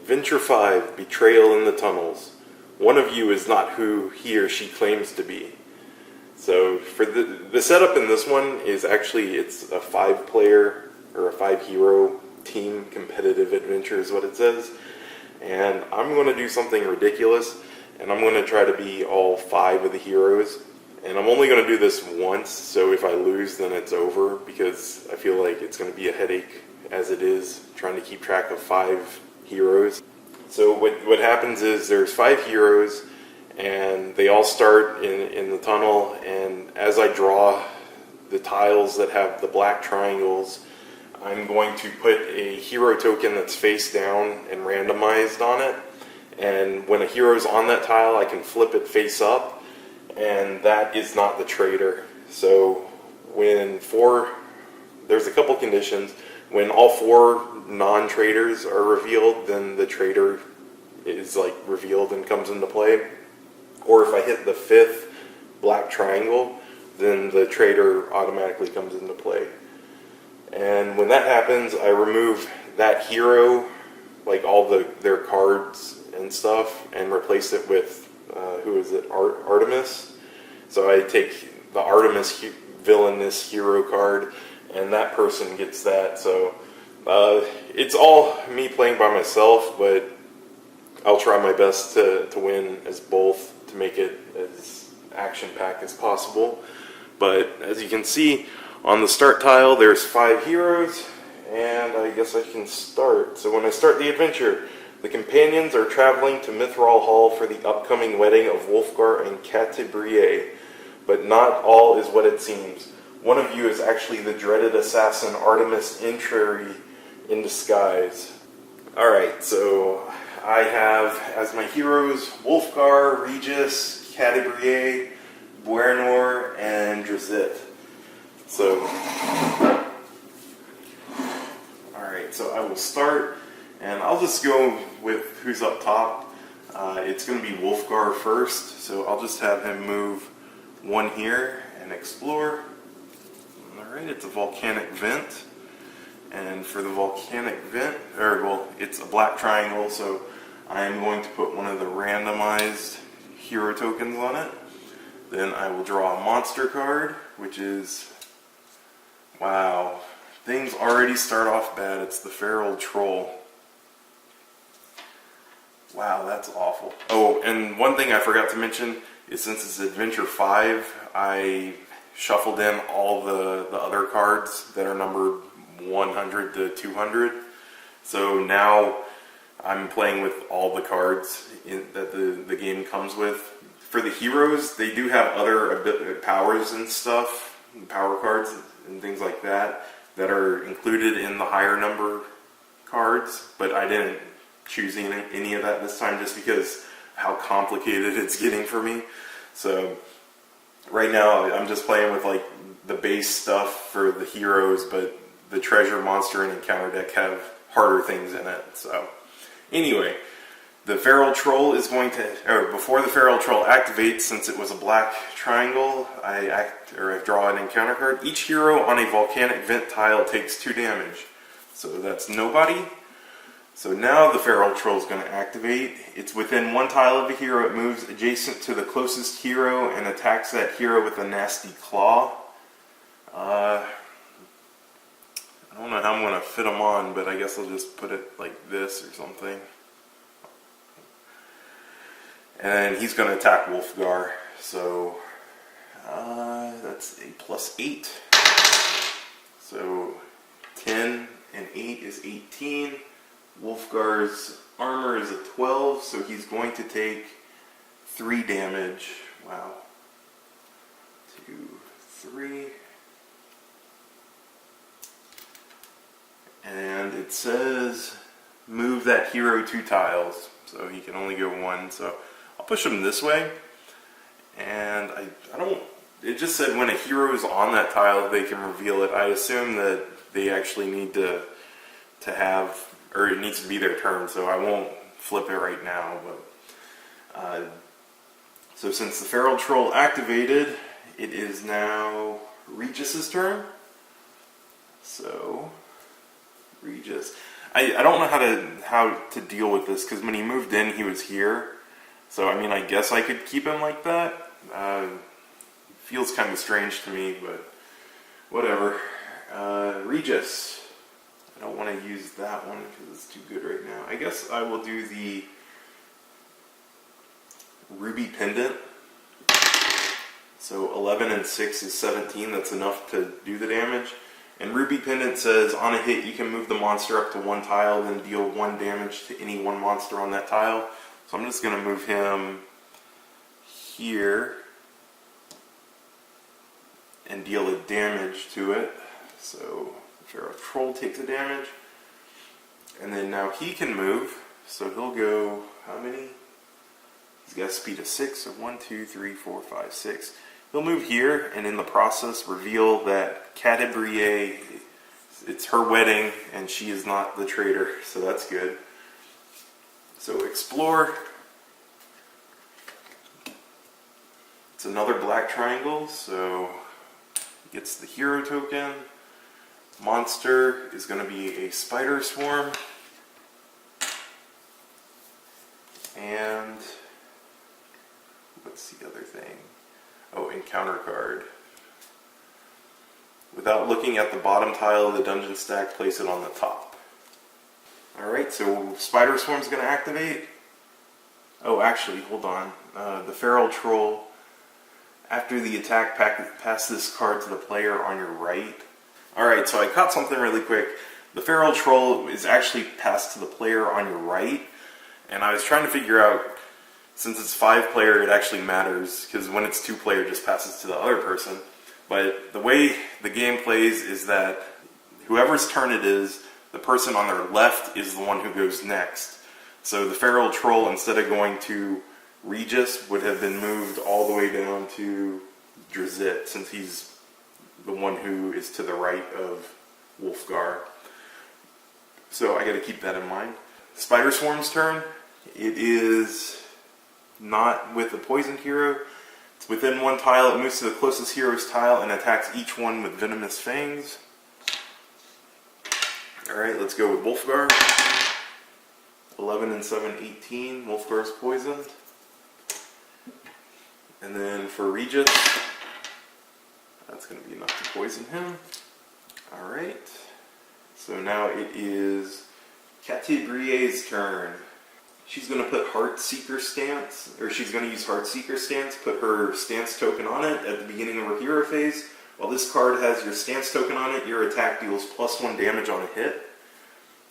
Adventure 5, Betrayal in the Tunnels. One of you is not who he or she claims to be. So for the setup in this one is actually, it's a 5-player or a 5-hero team competitive adventure is what it says. And I'm going to do something ridiculous, and I'm going to try to be all 5 of the heroes. And I'm only going to do this once, so if I lose then it's over, because I feel like it's going to be a headache as it is trying to keep track of 5 heroes. So what happens is there's 5 heroes, and they all start in the tunnel, and as I draw the tiles that have the black triangles, I'm going to put a hero token that's face down and randomized on it, and when a hero's on that tile I can flip it face up, and that is not the traitor. So there's a couple conditions. When all 4 non-traitors are revealed, then the traitor is like revealed and comes into play. Or if I hit the 5th black triangle, then the traitor automatically comes into play. And when that happens, I remove that hero, like all their cards and stuff, and replace it with, Artemis. So I take the Artemis Villainous Hero card, and that person gets that. So it's all me playing by myself, but I'll try my best to win as both, to make it as action-packed as possible. But as you can see, on the start tile there's 5 heroes, and I guess I can start. So when I start the adventure, the companions are traveling to Mithril Hall for the upcoming wedding of Wolfgar and Catibrier. But not all is what it seems. One of you is actually the dreaded assassin Artemis Entreri in disguise. Alright, so I have as my heroes Wolfgar, Regis, Catibrier, Buernor, and Drizzt. So, alright, so I will start, and I'll just go with who's up top. It's going to be Wolfgar first, so I'll just have him move 1 here and explore. Alright, it's a volcanic vent. And for the volcanic vent, it's a black triangle, so I am going to put one of the randomized hero tokens on it. Then I will draw a monster card, which is, wow, things already start off bad. It's the Feral Troll. Wow, that's awful. Oh, and one thing I forgot to mention is, since it's Adventure 5, I shuffled in all the other cards that are numbered 100 to 200. So now I'm playing with all the cards that the game comes with. For the heroes, they do have other powers and stuff, power cards and things like that are included in the higher number cards, but I didn't choose any of that this time just because how complicated it's getting for me. So right now I'm just playing with like the base stuff for the heroes, but the treasure, monster, and encounter deck have harder things in it. So anyway, the Feral Troll is going to, before the Feral Troll activates, since it was a black triangle, I draw an encounter card. Each hero on a volcanic vent tile takes 2 damage. So that's nobody. So now the Feral Troll is going to activate. It's within 1 tile of a hero. It moves adjacent to the closest hero and attacks that hero with a nasty claw. I don't know how I'm going to fit them on, but I guess I'll just put it like this or something. And he's going to attack Wolfgar. So that's a +8. So 10 and 8 is 18. Wolfgar's armor is a 12, so he's going to take 3 damage. Wow. 2, 3. And it says move that hero 2 tiles, so he can only go 1. So I'll push him this way, and I don't. It just said when a hero is on that tile, they can reveal it. I assume that they actually need to have, or it needs to be their turn. So I won't flip it right now. But so since the Feral Troll activated, it is now Regis's turn. So Regis. I don't know how to deal with this, because when he moved in, he was here. So, I mean, I guess I could keep him like that. Feels kind of strange to me, but whatever. Regis. I don't want to use that one because it's too good right now. I guess I will do the Ruby Pendant. So 11 and 6 is 17. That's enough to do the damage. And Ruby Pendant says, on a hit, you can move the monster up to one tile, then deal 1 damage to any one monster on that tile. So I'm just going to move him here and deal a damage to it. So Feral Troll takes a damage. And then now he can move. So he'll go, how many? He's got a speed of 6. So 1, 2, 3, 4, 5, 6. He'll move here and in the process reveal that Catibrier, it's her wedding and she is not the traitor. So that's good. So Explore. It's another black triangle. So gets the hero token. Monster is going to be a Spider Swarm. And what's the other thing? Oh, encounter card. Without looking at the bottom tile of the dungeon stack, place it on the top. Alright, so Spider Swarm's going to activate. Oh, actually, hold on. The Feral Troll. After the attack, pass this card to the player on your right. Alright, so I caught something really quick. The Feral Troll is actually passed to the player on your right. And I was trying to figure out, since it's 5-player, it actually matters. Because when it's 2-player, it just passes to the other person. But the way the game plays is that whoever's turn it is, the person on their left is the one who goes next. So the Feral Troll, instead of going to Regis, would have been moved all the way down to Drizzt, since he's the one who is to the right of Wolfgar. So I got to keep that in mind. Spider Swarm's turn. It is not with the poisoned hero. It's within one tile. It moves to the closest hero's tile and attacks each one with venomous fangs. Alright, let's go with Wolfgar. 11 and 7, 18. Wolfgar's poisoned. And then for Regis, that's going to be enough to poison him. Alright. So now it is Catibrier's turn. She's going to put Heartseeker Stance, or she's going to use Heartseeker Stance, put her stance token on it at the beginning of her hero phase. While this card has your stance token on it, your attack deals +1 damage on a hit.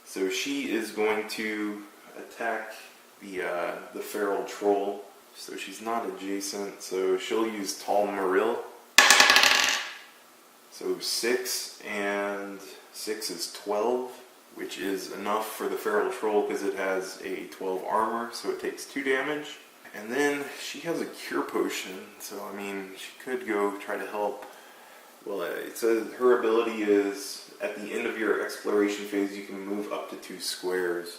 So she is going to attack the Feral Troll. So she's not adjacent, so she'll use Tall Maril. So 6 and 6 is 12, which is enough for the Feral Troll because it has a 12 armor, so it takes 2 damage. And then she has a Cure Potion, so I mean, she could go try to help. Well, it says her ability is, at the end of your exploration phase, you can move up to 2 squares.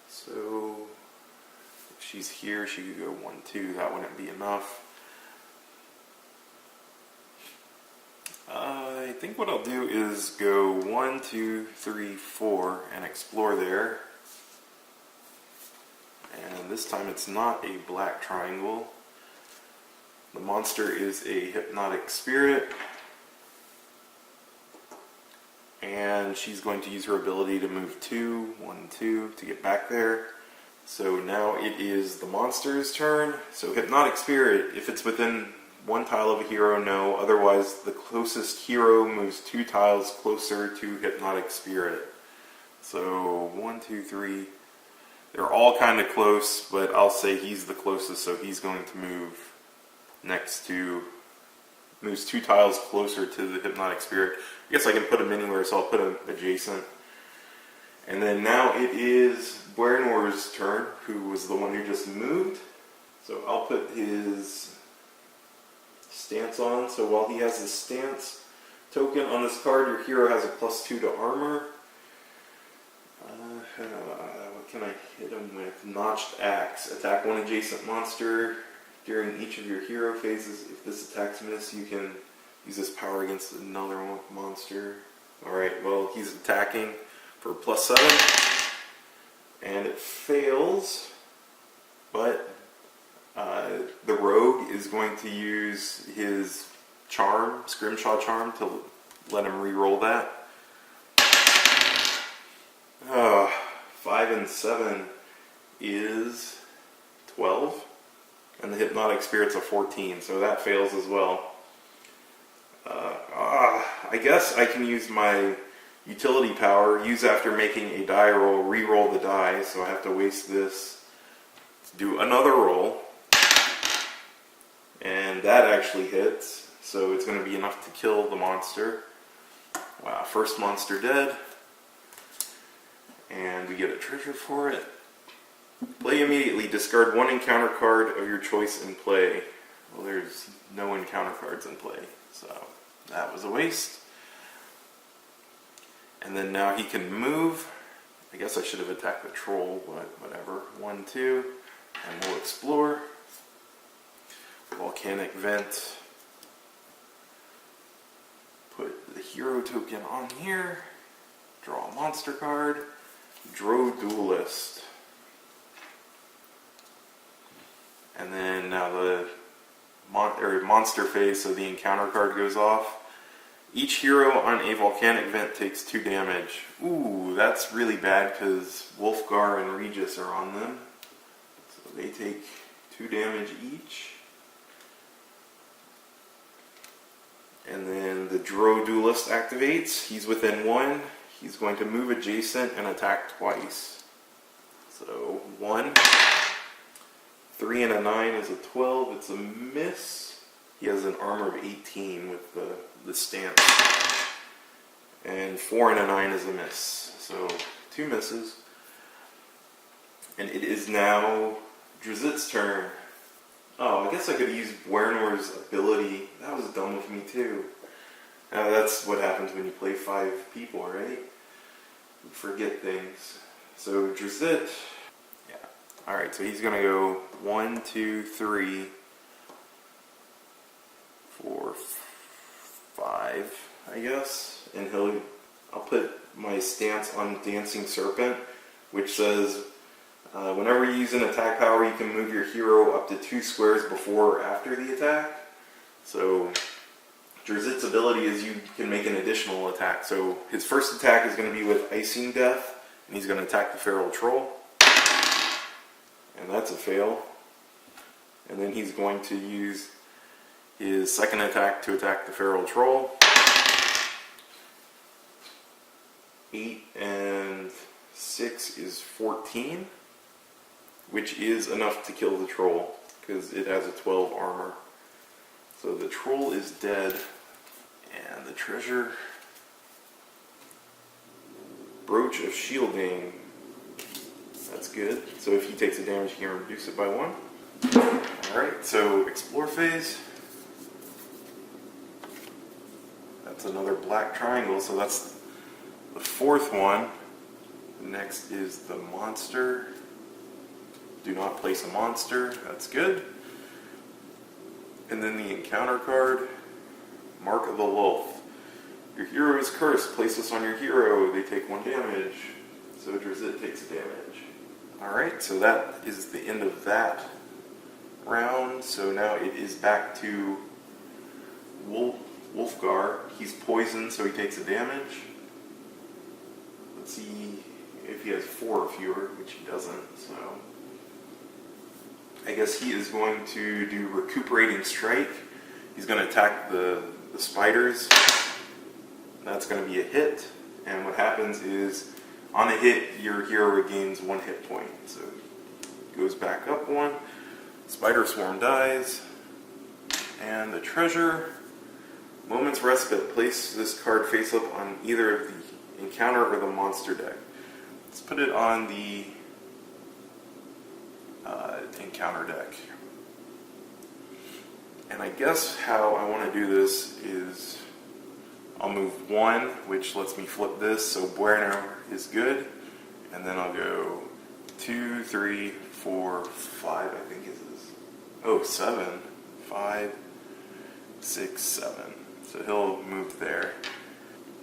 So if she's here, she could go 1, 2, that wouldn't be enough. I think what I'll do is go 1, 2, 3, 4 and explore there. And this time it's not a black triangle. The monster is a Hypnotic Spirit. And she's going to use her ability to move 2, 1, 2 to get back there. So now it is the monster's turn. So Hypnotic Spirit, if it's within 1 tile of a hero, no. Otherwise, the closest hero moves 2 tiles closer to Hypnotic Spirit. So 1, 2, 3. They're all kind of close, but I'll say he's the closest, so he's going to move next to, moves 2 tiles closer to the Hypnotic Spirit. I guess I can put him anywhere, so I'll put him adjacent. And then now it is Buernor's turn, who was the one who just moved. So I'll put his stance on. So while he has his stance token on this card, your hero has a +2 to armor. What can I hit him with? Notched Axe. Attack 1 adjacent monster during each of your hero phases. If this attack's missed, you can use this power against another monster. Alright, well, he's attacking. for +7. And it fails, but the rogue is going to use his charm, Scrimshaw charm, to let him re-roll that. 5 and 7 is 12, and the Hypnotic Spirit's a 14, so that fails as well. I guess I can use my utility power, use after making a die roll, re-roll the die, so I have to waste this to do another roll. And that actually hits, so it's going to be enough to kill the monster. Wow, first monster dead. And we get a treasure for it. Play immediately. Discard 1 encounter card of your choice in play. Well, there's no encounter cards in play, so that was a waste. And then now he can move. I guess I should have attacked the troll, but whatever. 1, 2, and we'll explore. Volcanic vent. Put the hero token on here. Draw a monster card. Draw Duelist. And then now the monster phase, so the encounter card goes off. Each hero on a volcanic vent takes 2 damage. Ooh, that's really bad because Wolfgar and Regis are on them. So they take 2 damage each. And then the Drow Duelist activates. He's within 1. He's going to move adjacent and attack twice. So 1. 3 and a 9 is a 12. It's a miss. He has an armor of 18 with the stance. And 4 and a 9 is a miss. So 2 misses. And it is now Drizzt's turn. Oh, I guess I could use Buernor's ability. That was dumb of me too. That's what happens when you play 5 people, right? You forget things. So Drizzt, yeah. Alright, so he's gonna go 1, 2, 3, 4, 5, I guess. And I'll put my stance on Dancing Serpent, which says whenever you use an attack power, you can move your hero up to 2 squares before or after the attack. So Drizzt's ability is you can make an additional attack. So his first attack is going to be with Icing Death, and he's going to attack the Feral Troll. And that's a fail. And then he's going to use his second attack to attack the Feral Troll. 8 and 6 is 14. Which is enough to kill the troll, because it has a 12 armor. So the troll is dead, and the treasure, Brooch of Shielding, that's good. So if he takes a damage, he can reduce it by 1. Alright, so explore phase. That's another black triangle, so that's the 4th one. Next is the monster. Do not place a monster, that's good. And then the encounter card, Mark of the Wolf. Your hero is cursed, place this on your hero, they take 1 damage. So Drizzt takes a damage. Alright, so that is the end of that round. So now it is back to Wolfgar. He's poisoned, so he takes a damage. Let's see if he has 4 or fewer, which he doesn't, so I guess he is going to do Recuperating Strike. He's going to attack the spiders. That's going to be a hit. And what happens is, on a hit, your hero regains 1 hit point. So, goes back up 1. Spider Swarm dies. And the treasure, Moment's Respite. Place this card face up on either of the encounter or the monster deck. Let's put it on the encounter deck. And I guess how I want to do this is I'll move 1, which lets me flip this, so Buerno is good. And then I'll go 2, 3, 4, 5, I think it is. Oh, 7. 5, 6, 7. So he'll move there.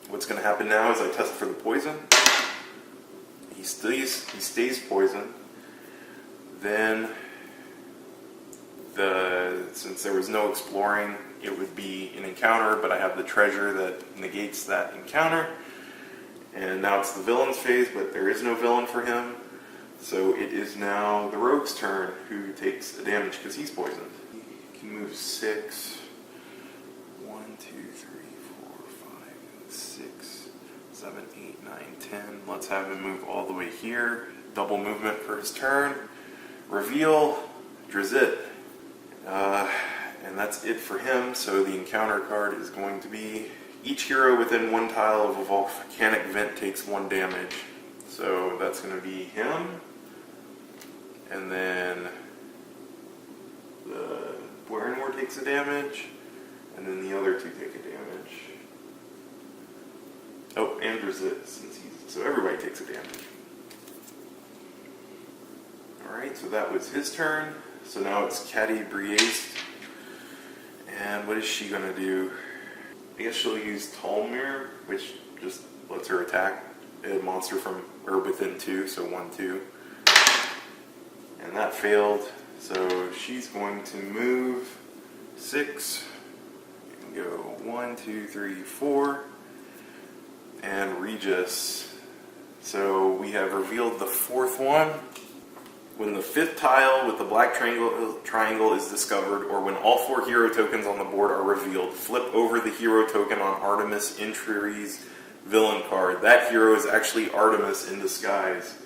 What's going to happen now is I test for the poison. he stays poisoned. Then, since there was no exploring, it would be an encounter, but I have the treasure that negates that encounter. And now it's the villain's phase, but there is no villain for him. So it is now the rogue's turn, who takes a damage because he's poisoned. He can move 6. 1, 2, 3, 4, 5, 6, 7, 8, 9, 10. Let's have him move all the way here. Double movement for his turn. Reveal Drizzt. And that's it for him. So the encounter card is going to be each hero within one tile of a volcanic vent takes 1 damage. So that's going to be him. And then the Buernor takes a damage. And then the other 2 take a damage. Oh, and Drizzt, so everybody takes a damage. Alright, so that was his turn. So now it's Caddy Bria's. And what is she going to do? I guess she'll use Talmir, which just lets her attack a monster from or within 2, so 1, 2. And that failed, so she's going to move 6, and go 1, 2, 3, 4, and Regis. So we have revealed the 4th one. When the 5th tile with the black triangle is discovered, or when all 4 hero tokens on the board are revealed, flip over the hero token on Artemis Entry's villain card. That hero is actually Artemis in disguise,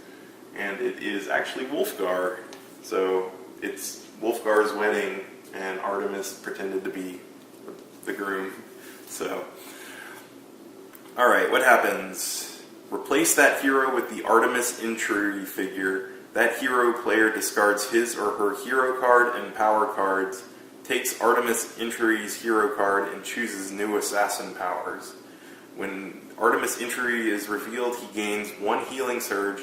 and it is actually Wolfgar. So it's Wolfgar's wedding, and Artemis pretended to be the groom. So, alright, what happens? Replace that hero with the Artemis Entry figure. That hero player discards his or her hero card and power cards, takes Artemis Entry's hero card, and chooses new assassin powers. When Artemis Entry is revealed, he gains 1 healing surge,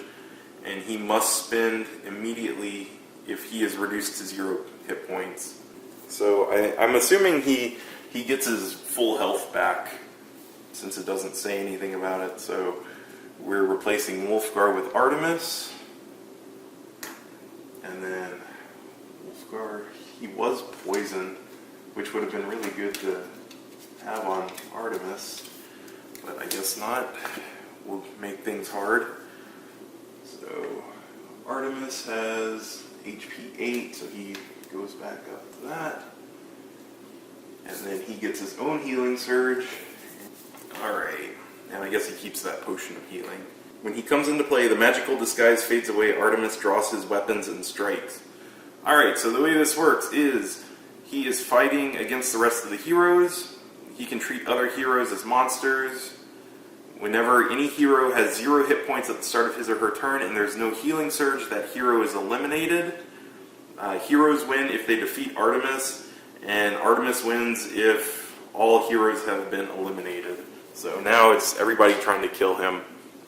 and he must spend immediately if he is reduced to 0 hit points. So I'm assuming he gets his full health back, since it doesn't say anything about it. So we're replacing Wolfgar with Artemis. And then Wolfgar, he was poisoned, which would have been really good to have on Artemis, but I guess not. We'll make things hard. So Artemis has HP 8, so he goes back up to that. And then he gets his own healing surge. Alright, and I guess he keeps that potion of healing. When he comes into play, the magical disguise fades away, Artemis draws his weapons and strikes. Alright, so the way this works is, he is fighting against the rest of the heroes. He can treat other heroes as monsters. Whenever any hero has 0 hit points at the start of his or her turn and there's no healing surge, that hero is eliminated. Heroes win if they defeat Artemis, and Artemis wins if all heroes have been eliminated. So now it's everybody trying to kill him.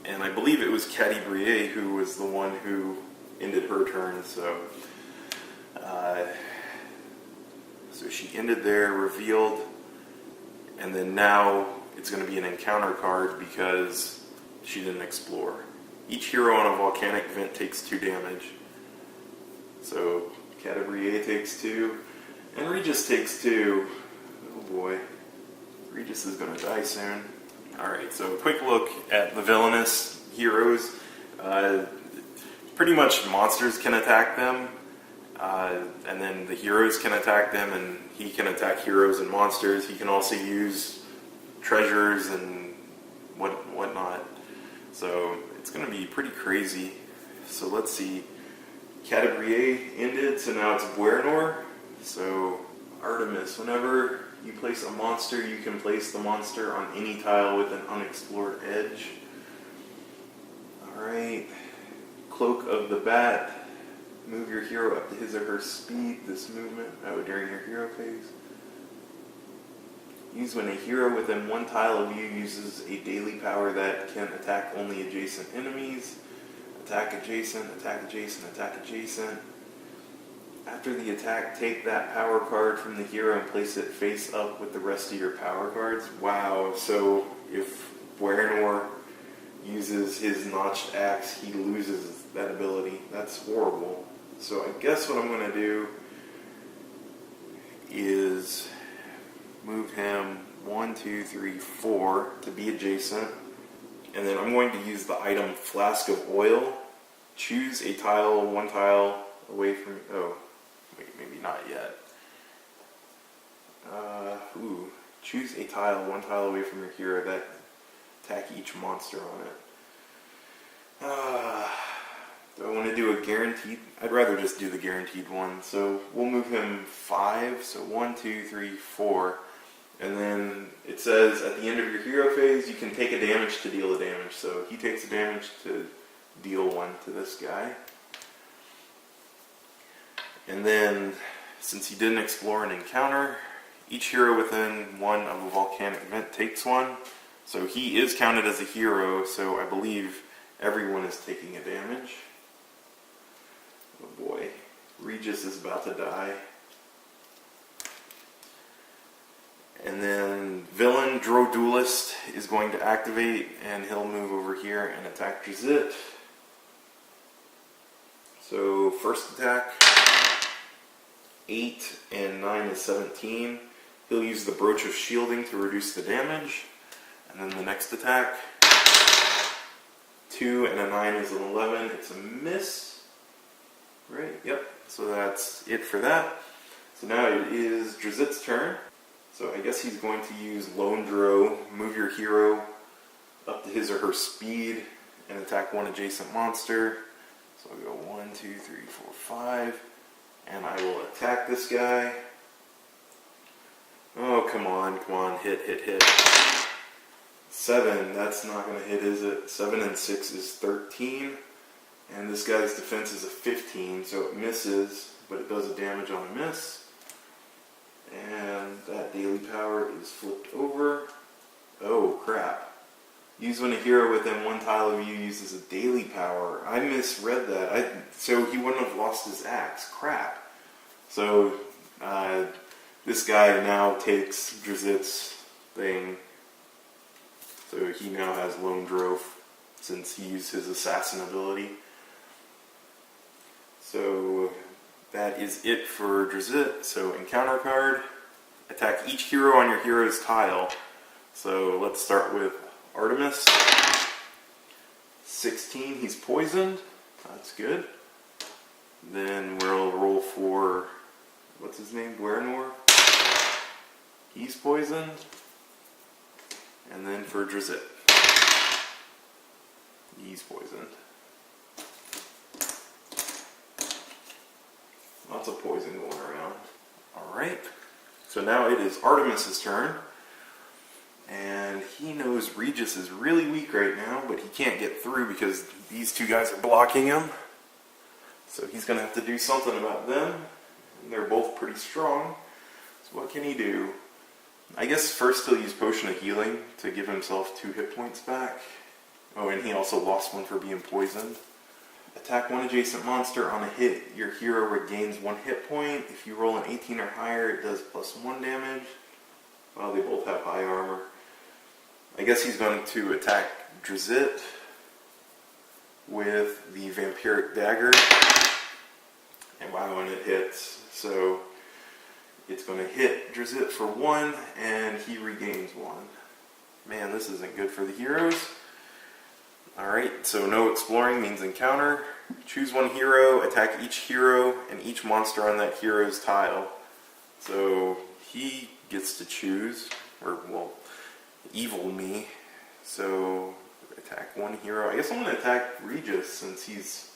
And I believe it was Caddy Brie who was the one who ended her turn, so she ended there, revealed, and then now it's going to be an encounter card because she didn't explore. Each hero on a volcanic vent takes 2 damage. So Caddy Brie takes 2, and Regis takes 2. Oh boy, Regis is going to die soon. Alright, so a quick look at the Villainous Heroes. Pretty much monsters can attack them, and then the heroes can attack them, and he can attack heroes and monsters. He can also use treasures and whatnot. So it's going to be pretty crazy. So let's see. Cadabrie ended, so now it's Buernor. So Artemis, whenever you place a monster, you can place the monster on any tile with an unexplored edge. Alright. Cloak of the Bat. Move your hero up to his or her speed. This movement, during your hero phase. Use when a hero within one tile of you uses a daily power that can attack only adjacent enemies. Attack adjacent, attack adjacent, attack adjacent. After the attack, take that power card from the hero and place it face up with the rest of your power cards. Wow, so if Buernor uses his notched axe, he loses that ability. That's horrible. So I guess what I'm going to do is move him 1, 2, 3, 4 to be adjacent. And then I'm going to use the item Flask of Oil. Choose a tile, one tile away from... Oh, wait, maybe not yet. Choose a tile, one tile away from your hero that attack each monster on it. Do I want to do a guaranteed? I'd rather just do the guaranteed one. So we'll move him 5. So 1, 2, 3, 4. And then it says at the end of your hero phase, you can take a damage to deal a damage. So he takes a damage to deal 1 to this guy. And then, since he didn't explore an encounter, each hero within one of a volcanic vent takes 1. So he is counted as a hero, so I believe everyone is taking a damage. Oh boy, Regis is about to die. And then Villain Duelist is going to activate, and he'll move over here and attack Drizzt. So first attack, 8 and 9 is 17. He'll use the Brooch of Shielding to reduce the damage. And then the next attack, 2 and a 9 is an 11. It's a miss. Right, yep. So that's it for that. So now it is Drizzt's turn. So I guess he's going to use Lone Dro, move your hero up to his or her speed, and attack one adjacent monster. So I'll go 1, 2, 3, 4, 5. And I will attack this guy. Oh, come on, hit, hit, hit. 7, that's not going to hit, is it? 7 and 6 is 13. And this guy's defense is a 15, so it misses, but it does a damage on a miss. And that daily power is flipped over. Oh, crap. Use when a hero within one tile of you uses a daily power. I misread that. So he wouldn't have lost his axe. Crap. So this guy now takes Drizzt's thing. So he now has Lone Drove since he used his assassin ability. So that is it for Drizzt. So encounter card, attack each hero on your hero's tile. So let's start with Artemis. 16, he's poisoned. That's good. Then we'll roll for, what's his name? Guernor. He's poisoned. And then for Drizzt. He's poisoned. Lots of poison going around. Alright. So now it is Artemis' turn. And he knows Regis is really weak right now, but he can't get through because these two guys are blocking him. So he's going to have to do something about them. And they're both pretty strong. So what can he do? I guess first he'll use Potion of Healing to give himself 2 hit points back. Oh, and he also lost 1 for being poisoned. Attack one adjacent monster on a hit. Your hero regains 1 hit point. If you roll an 18 or higher, it does +1 damage. Well, they both have high armor. I guess he's going to attack Drizzt with the Vampiric Dagger. And wow, and it hits. So it's going to hit Drizzt for 1, and he regains 1. Man, this isn't good for the heroes. Alright, so no exploring means encounter. Choose one hero, attack each hero, and each monster on that hero's tile. So he gets to choose, or, well, evil me. So attack one hero. I guess I'm going to attack Regis since he's...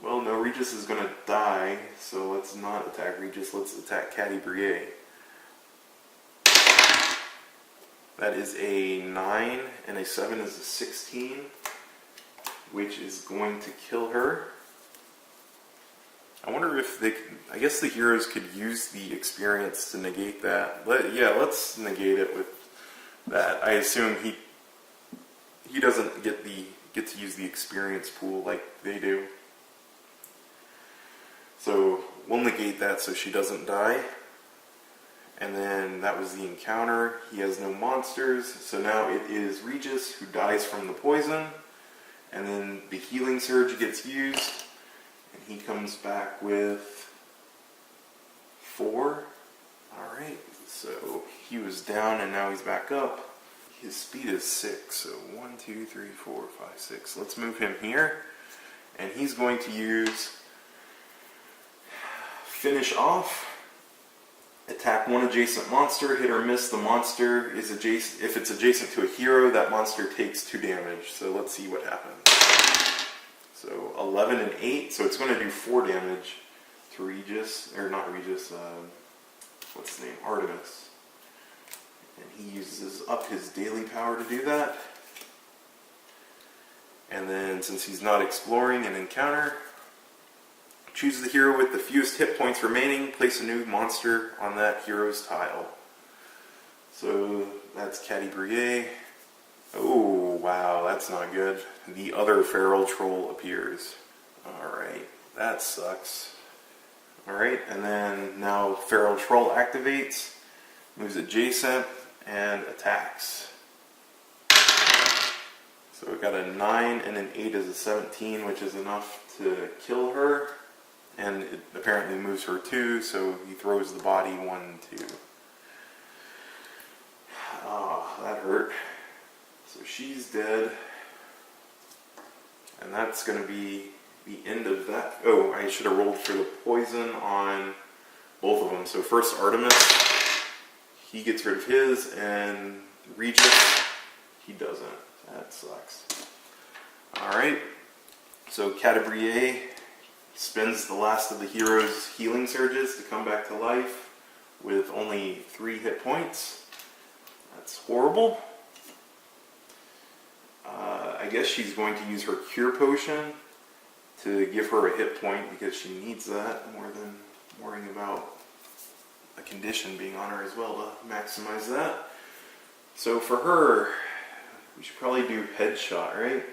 Well, no, Regis is going to die, so let's not attack Regis. Let's attack Caddy Brie. That is a 9, and a 7 is a 16, which is going to kill her. I wonder if they... I guess the heroes could use the experience to negate that. Let's negate it with that. I assume he doesn't get to use the experience pool like they do. So we'll negate that so she doesn't die. And then that was the encounter. He has no monsters. So now it is Regis who dies from the poison. And then the healing surge gets used. And he comes back with 4. Alright, so he was down and now he's back up. His speed is 6, so 1, 2, 3, 4, 5, 6. Let's move him here. And he's going to use Finish Off. Attack one adjacent monster, hit or miss. The monster is adjacent. If it's adjacent to a hero, that monster takes 2 damage. So let's see what happens. So 11 and 8, so it's going to do 4 damage to Regis, or not Regis, what's his name? Artemis. And he uses up his daily power to do that. And then since he's not exploring an encounter, choose the hero with the fewest hit points remaining, place a new monster on that hero's tile. So that's Cadibrie. Oh, wow, that's not good. The other feral troll appears. Alright, that sucks. Alright, and then now feral troll activates, moves adjacent, and attacks. So we got a 9 and an 8 as a 17, which is enough to kill her. And it apparently moves her too, so he throws the body 1, 2. Oh, that hurt. So she's dead. And that's going to be the end of that. Oh, I should have rolled for the poison on both of them. So first Artemis, he gets rid of his, and Regis, he doesn't. That sucks. Alright, so Cadibrie spends the last of the hero's healing surges to come back to life with only 3 hit points. That's horrible. I guess she's going to use her cure potion to give her a hit point because she needs that more than worrying about a condition being on her as well to maximize that. So for her, we should probably do headshot, right?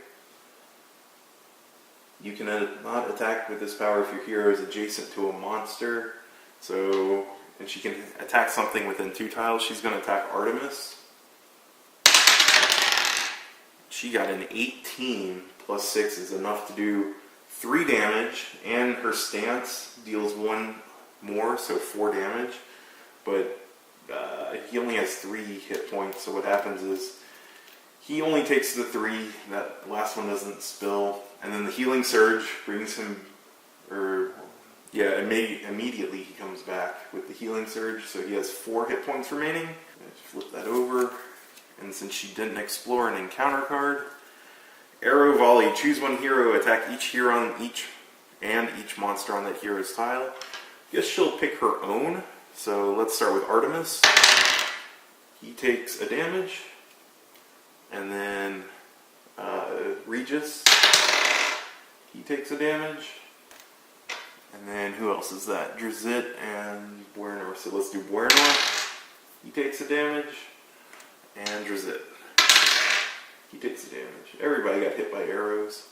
You can not attack with this power if your hero is adjacent to a monster. So, and she can attack something within 2 tiles. She's going to attack Artemis. She got an 18 plus 6 is enough to do 3 damage, and her stance deals 1 more, so 4 damage. But he only has 3 hit points, so what happens is he only takes the 3, that last one doesn't spill, and then the healing surge brings him, immediately he comes back with the healing surge, so he has 4 hit points remaining. Let's flip that over, and since she didn't explore an encounter card, Arrow Volley, choose one hero, attack each hero on each monster on that hero's tile. I guess she'll pick her own, so let's start with Artemis. He takes a damage. And then Regis, he takes a damage. And then who else is that? Drizzt and Buernor. So let's do Buernor. He takes a damage. And Drizzt, he takes a damage. Everybody got hit by arrows.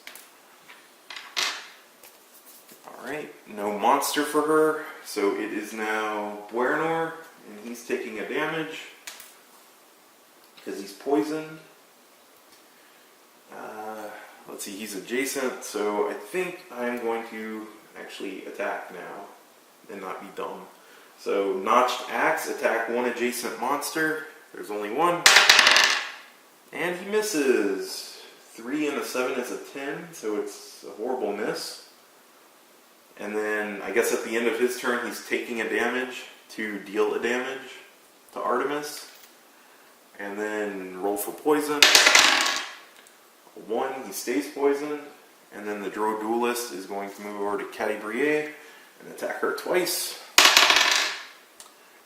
Alright, no monster for her. So it is now Buernor, and he's taking a damage because he's poisoned. Let's see, he's adjacent, so I think I'm going to actually attack now and not be dumb. So, Notched Axe, attack one adjacent monster. There's only one. And he misses. 3 and a 7 is a 10, so it's a horrible miss. And then, I guess at the end of his turn, he's taking a damage to deal a damage to Artemis. And then roll for poison. 1, he stays poisoned, and then the Drow Duelist is going to move over to Cadibrie and attack her twice.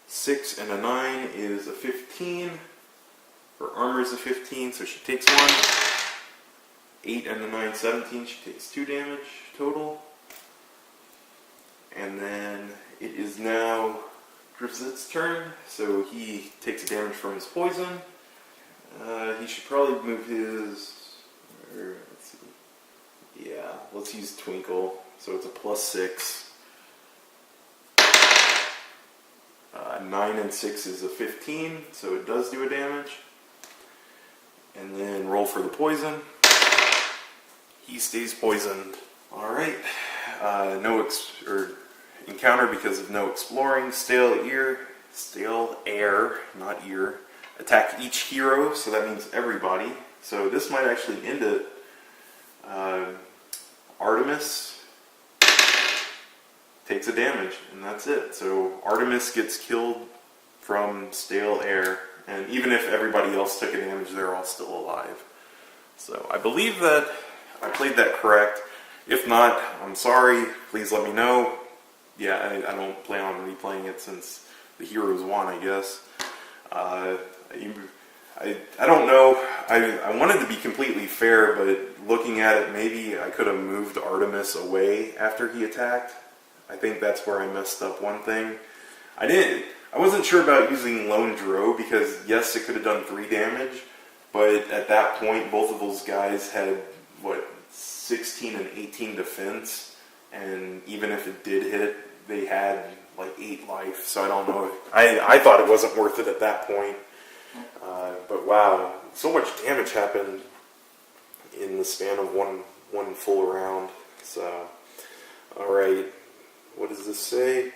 6 and a 9 is a 15. Her armor is a 15, so she takes 1. 8 and a 9, 17, she takes 2 damage total. And then it is now Drizzt's turn, so he takes a damage from his poison. He should probably move his... let's see. Yeah, let's use Twinkle. So it's a +6. 9 and 6 is a 15, so it does do a damage. And then roll for the poison. He stays poisoned. Alright, encounter because of no exploring. Stale air, not ear. Attack each hero, so that means everybody. So this might actually end it. Artemis takes a damage, and that's it. So Artemis gets killed from stale air, and even if everybody else took a damage, they're all still alive. So I believe that I played that correct. If not, I'm sorry. Please let me know. Yeah, I don't plan on replaying it since the heroes won, I guess. I don't know. I wanted to be completely fair, but looking at it, maybe I could have moved Artemis away after he attacked. I think that's where I messed up one thing. I wasn't sure about using Lone Dro because, yes, it could have done 3 damage, but at that point, both of those guys had, 16 and 18 defense, and even if it did hit, they had like 8 life, so I don't know. I thought it wasn't worth it at that point. But wow, so much damage happened in the span of one full round. So, alright, what does this say?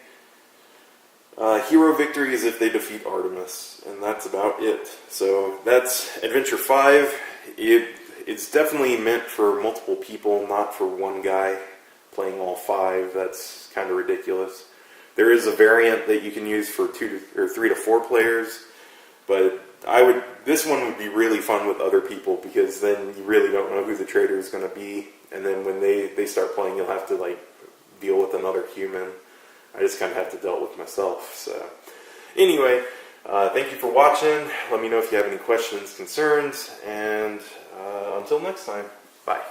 Hero victory is if they defeat Artemis, and that's about it. So that's Adventure 5. It's definitely meant for multiple people, not for one guy playing all 5. That's kind of ridiculous. There is a variant that you can use for 3 to 4 players, but this one would be really fun with other people because then you really don't know who the traitor is going to be, and then when they start playing, you'll have to deal with another human. I just kind of have to deal with myself. So anyway, thank you for watching. Let me know if you have any questions, concerns, and until next time, bye.